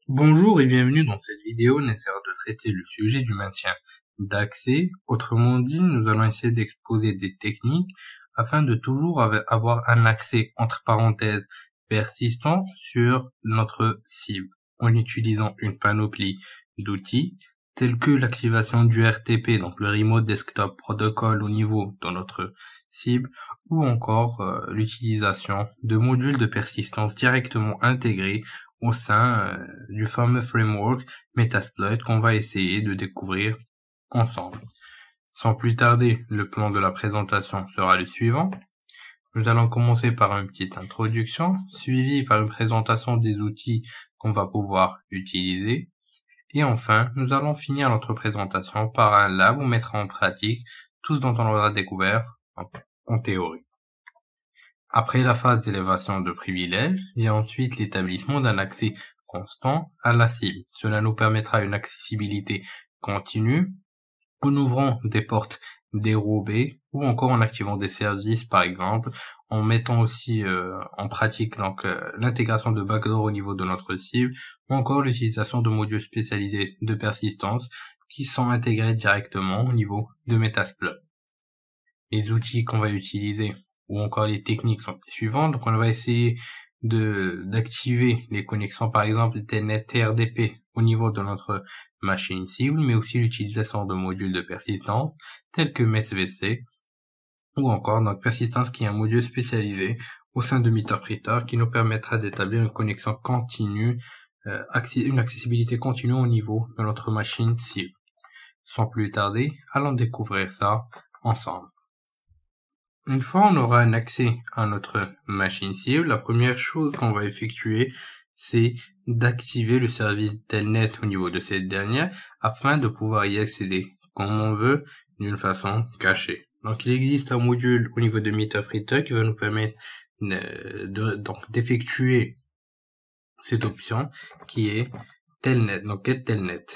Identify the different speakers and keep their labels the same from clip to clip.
Speaker 1: Bonjour et bienvenue dans cette vidéo. On essaiera de traiter le sujet du maintien d'accès. Autrement dit, nous allons essayer d'exposer des techniques afin de toujours avoir un accès entre parenthèses persistant sur notre cible en utilisant une panoplie d'outils tels que l'activation du RTP, donc le Remote Desktop Protocol au niveau de notre cible, ou encore l'utilisation de modules de persistance directement intégrés au sein du fameux framework Metasploit qu'on va essayer de découvrir ensemble. Sans plus tarder, le plan de la présentation sera le suivant. Nous allons commencer par une petite introduction, suivie par une présentation des outils qu'on va pouvoir utiliser. Et enfin, nous allons finir notre présentation par un lab où on mettra en pratique tout ce dont on aura découvert en théorie. Après la phase d'élévation de privilèges, vient ensuite l'établissement d'un accès constant à la cible. Cela nous permettra une accessibilité continue en ouvrant des portes dérobées ou encore en activant des services, par exemple, en mettant aussi en pratique l'intégration de backdoor au niveau de notre cible ou encore l'utilisation de modules spécialisés de persistance qui sont intégrés directement au niveau de Metasploit. Les outils qu'on va utiliser ou encore les techniques sont les suivantes. Donc on va essayer d'activer les connexions par exemple Telnet TRDP au niveau de notre machine cible, mais aussi l'utilisation de modules de persistance tels que METSVC ou encore notre persistance qui est un module spécialisé au sein de Meterpreter qui nous permettra d'établir une connexion continue, une accessibilité continue au niveau de notre machine cible. Sans plus tarder, allons découvrir ça ensemble. Une fois on aura un accès à notre machine cible, la première chose qu'on va effectuer, c'est d'activer le service Telnet au niveau de cette dernière afin de pouvoir y accéder comme on veut d'une façon cachée. Donc il existe un module au niveau de Meterpreter qui va nous permettre d'effectuer cette option qui est Telnet, donc get Telnet.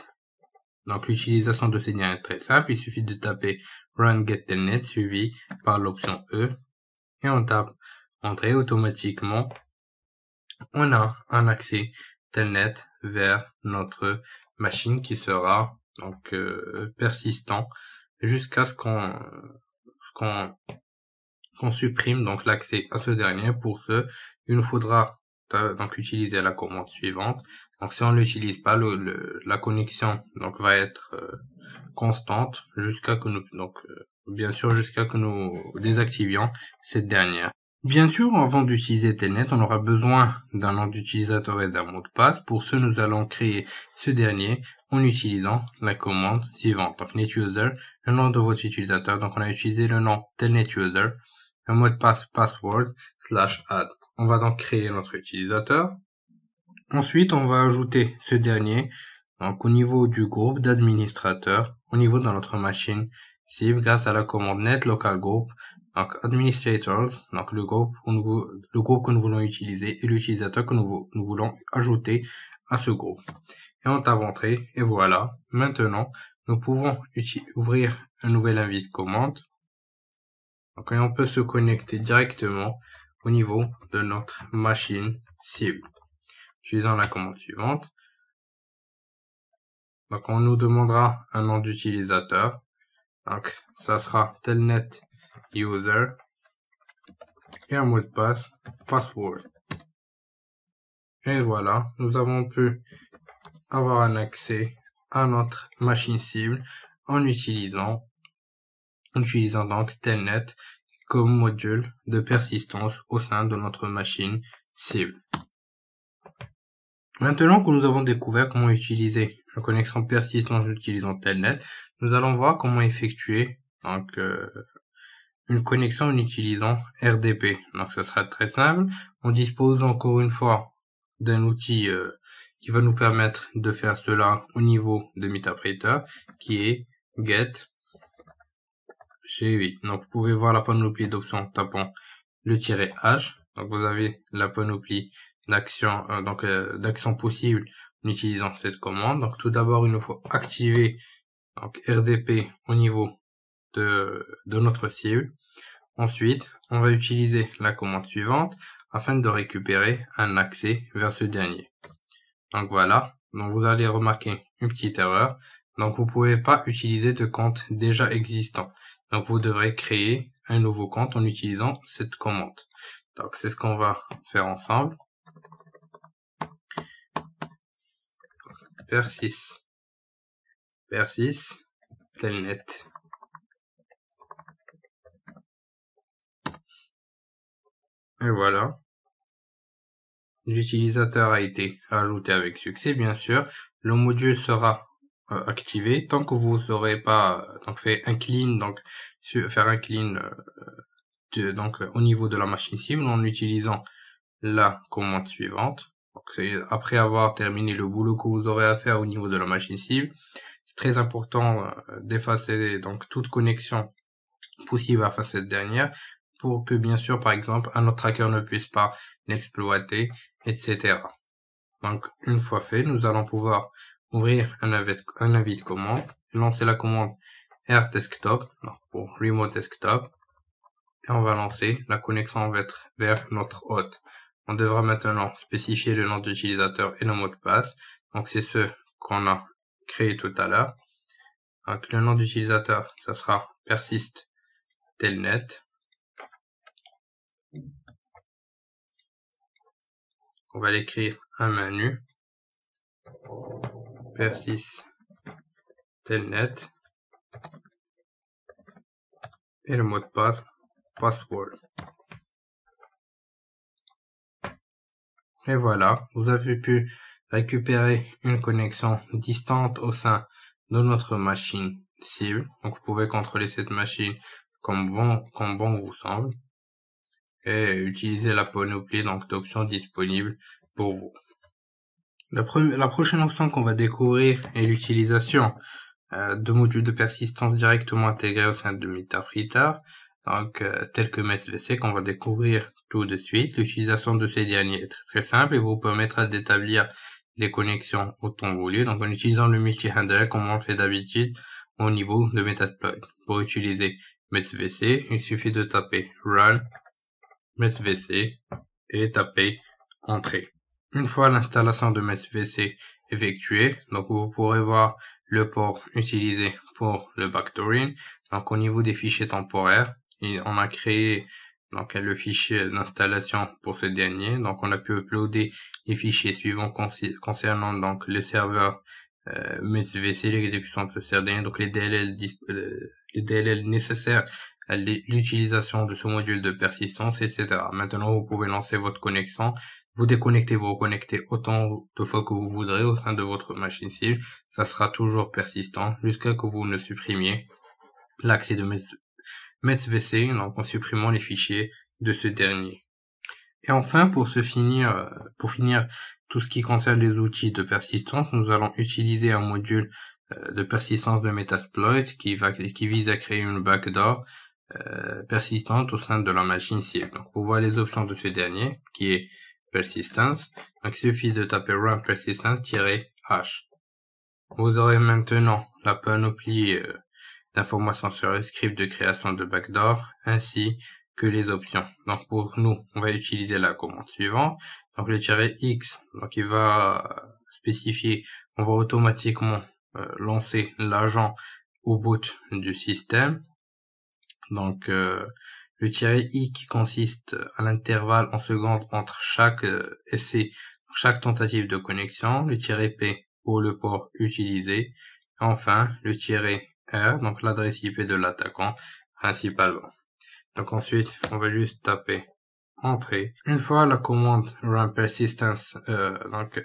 Speaker 1: Donc l'utilisation de ces liens est très simple, il suffit de taper run get telnet suivi par l'option E et on tape entrer automatiquement. On a un accès telnet vers notre machine qui sera donc persistant jusqu'à ce qu'on supprime donc l'accès à ce dernier. Pour ce, il nous faudra donc utiliser la commande suivante. Donc si on l'utilise pas, la connexion donc va être constante jusqu'à que nous bien sûr jusqu'à que nous désactivions cette dernière. Bien sûr, avant d'utiliser Telnet, on aura besoin d'un nom d'utilisateur et d'un mot de passe. Pour ce, nous allons créer ce dernier en utilisant la commande suivante. Donc netuser, le nom de votre utilisateur. Donc on a utilisé le nom telnetuser, un mot de passe password /add. On va donc créer notre utilisateur. Ensuite, on va ajouter ce dernier donc au niveau du groupe d'administrateurs, au niveau de notre machine cible grâce à la commande net local group, donc administrators, donc le groupe que nous voulons utiliser et l'utilisateur que nous voulons ajouter à ce groupe. Et on tape entrée et voilà. Maintenant, nous pouvons ouvrir un nouvel invite commande. Donc, et on peut se connecter directement au niveau de notre machine cible. Utilisant la commande suivante. Donc on nous demandera un nom d'utilisateur. Donc ça sera telnet user et un mot de passe password. Et voilà, nous avons pu avoir un accès à notre machine cible en utilisant donc telnet comme module de persistance au sein de notre machine cible. Maintenant que nous avons découvert comment utiliser la connexion persistante en utilisant Telnet, nous allons voir comment effectuer donc une connexion en utilisant RDP. Donc ça sera très simple. On dispose encore une fois d'un outil qui va nous permettre de faire cela au niveau de Meterpreter, qui est get G8. Donc vous pouvez voir la panoplie d'options en tapant le -H. Donc vous avez la panoplie d'actions possibles en utilisant cette commande. Donc tout d'abord, il nous faut activer donc RDP au niveau de notre cible. Ensuite, on va utiliser la commande suivante afin de récupérer un accès vers ce dernier. Donc voilà, Donc vous allez remarquer une petite erreur. Donc vous pouvez pas utiliser de compte déjà existant. Donc vous devrez créer un nouveau compte en utilisant cette commande. Donc c'est ce qu'on va faire ensemble. Persist telnet. Et voilà. L'utilisateur a été ajouté avec succès, bien sûr. Le module sera activé tant que vous n'aurez pas fait un clean, faire un clean au niveau de la machine cible en utilisant la commande suivante. Donc, après avoir terminé le boulot que vous aurez à faire au niveau de la machine cible, c'est très important d'effacer donc toute connexion possible à cette dernière pour que bien sûr par exemple un autre hacker ne puisse pas l'exploiter, etc. Donc une fois fait, nous allons pouvoir ouvrir un avis de commande, lancer la commande rdesktop pour remote desktop et on va lancer. La connexion va être vers notre hôte. On devra maintenant spécifier le nom d'utilisateur et le mot de passe. Donc c'est ce qu'on a créé tout à l'heure. Donc le nom d'utilisateur, ça sera persist telnet. On va l'écrire un menu persist telnet et le mot de passe password. Et voilà, vous avez pu récupérer une connexion distante au sein de notre machine cible. Donc vous pouvez contrôler cette machine comme bon vous semble et utiliser la panoplie d'options disponibles pour vous. La prochaine option qu'on va découvrir est l'utilisation de modules de persistance directement intégrés au sein de MetaFreeter, tel que MetsVC qu'on va découvrir tout de suite. L'utilisation de ces derniers est très simple et vous permettra d'établir des connexions au temps voulu, donc en utilisant le multi-handler comme on le fait d'habitude au niveau de Metasploit. Pour utiliser MetsVC, il suffit de taper run MetsVC et taper entrée. Une fois l'installation de MetsVC effectuée, donc vous pourrez voir le port utilisé pour le backdooring. Donc au niveau des fichiers temporaires, on a créé le fichier d'installation pour ce dernier. Donc on a pu uploader les fichiers suivants concernant le serveur MetsVC, l'exécution de ce dernier, donc les DLL nécessaires à l'utilisation de ce module de persistance, etc. Maintenant, vous pouvez lancer votre connexion, vous déconnectez, vous reconnectez autant de fois que vous voudrez au sein de votre machine cible. Ça sera toujours persistant jusqu'à que vous ne supprimiez l'accès de MetsVC, donc en supprimant les fichiers de ce dernier. Et enfin, pour finir tout ce qui concerne les outils de persistance, nous allons utiliser un module de persistance de Metasploit qui vise à créer une backdoor persistante au sein de la machine cible. Donc, pour voir les options de ce dernier, qui est persistance, donc il suffit de taper run persistance-h. Vous aurez maintenant la panoplie d'informations sur le script de création de backdoor, ainsi que les options. Donc pour nous, on va utiliser la commande suivante. Donc le "-x", donc il va spécifier, on va automatiquement lancer l'agent au boot du système. Donc le "-i" qui consiste à l'intervalle en secondes entre chaque essai, chaque tentative de connexion, le "-p" pour le port utilisé, enfin le "-r", donc l'adresse IP de l'attaquant principalement. Donc ensuite, on va juste taper entrée. Une fois la commande run persistence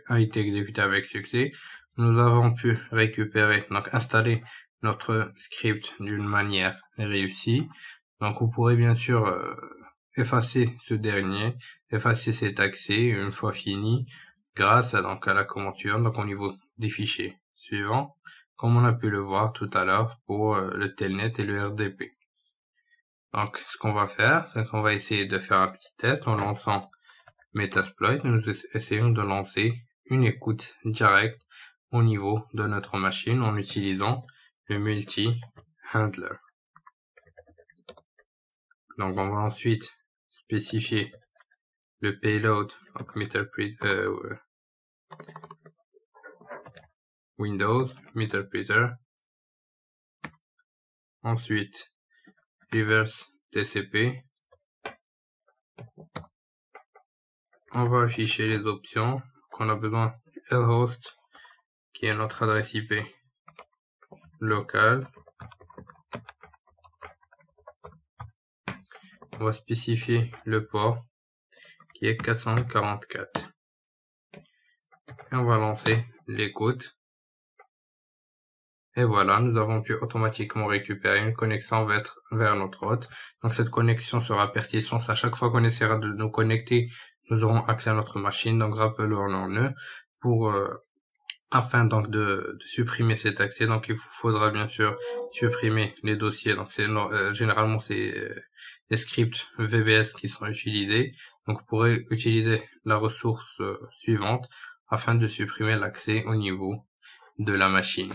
Speaker 1: a été exécutée avec succès, nous avons pu récupérer, installer notre script d'une manière réussie. Donc vous pourrez bien sûr effacer ce dernier, effacer cet accès une fois fini grâce à la commande suivante, donc au niveau des fichiers suivants, comme on a pu le voir tout à l'heure pour le telnet et le RDP. Donc, ce qu'on va faire, c'est qu'on va essayer de faire un petit test en lançant Metasploit. Nous essayons de lancer une écoute directe au niveau de notre machine en utilisant le multi-handler. Donc, on va ensuite spécifier le payload, donc Windows, Interpreter. Ensuite, reverse TCP. On va afficher les options qu'on a besoin du lhost, qui est notre adresse IP locale. On va spécifier le port qui est 444. Et on va lancer l'écoute. Et voilà, nous avons pu automatiquement récupérer une connexion vers notre hôte. Donc cette connexion sera persistante. À chaque fois qu'on essaiera de nous connecter, nous aurons accès à notre machine. Donc rappelons-le afin donc de supprimer cet accès. Donc il faudra bien sûr supprimer les dossiers. Donc généralement c'est des scripts VBS qui sont utilisés. Donc vous pourrez utiliser la ressource suivante afin de supprimer l'accès au niveau de la machine.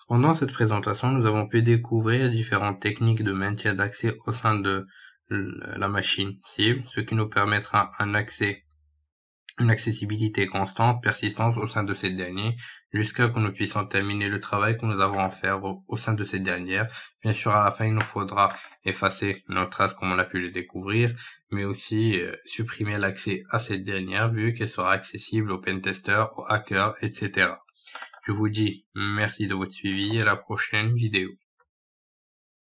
Speaker 1: Pendant cette présentation, nous avons pu découvrir différentes techniques de maintien d'accès au sein de la machine cible, ce qui nous permettra une accessibilité constante, persistance au sein de cette dernière, jusqu'à que nous puissions terminer le travail que nous avons à faire au sein de cette dernière. Bien sûr, à la fin, il nous faudra effacer nos traces comme on a pu le découvrir, mais aussi supprimer l'accès à cette dernière, vu qu'elle sera accessible aux pentesters, aux hackers, etc. Je vous dis merci de votre suivi et à la prochaine vidéo.